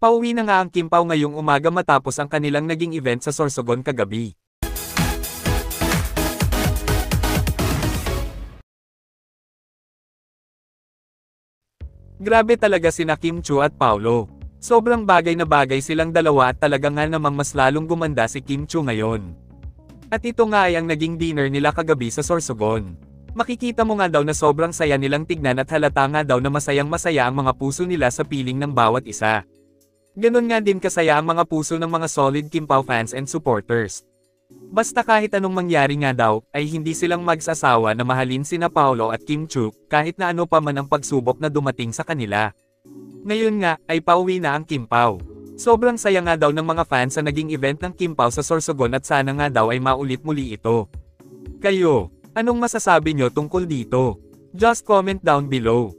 Pauwi na nga ang Kim Pao ngayong umaga matapos ang kanilang naging event sa Sorsogon kagabi. Grabe talaga sina Kim Chiu at Paolo. Sobrang bagay na bagay silang dalawa at talaga nga namang mas lalong gumanda si Kim Chiu ngayon. At ito nga ay ang naging dinner nila kagabi sa Sorsogon. Makikita mo nga daw na sobrang saya nilang tignan at halata nga daw na masayang masaya ang mga puso nila sa piling ng bawat isa. Ganon nga din kasaya ang mga puso ng mga solid Kim Pao fans and supporters. Basta kahit anong mangyari nga daw, ay hindi silang magsasawa na mahalin sina Paolo at Kim Chiu, kahit na ano pa man ang pagsubok na dumating sa kanila. Ngayon nga, ay pauwi na ang Kim Pao. Sobrang saya nga daw ng mga fans sa naging event ng Kim Pao sa Sorsogon at sana nga daw ay maulit muli ito. Kayo, anong masasabi nyo tungkol dito? Just comment down below.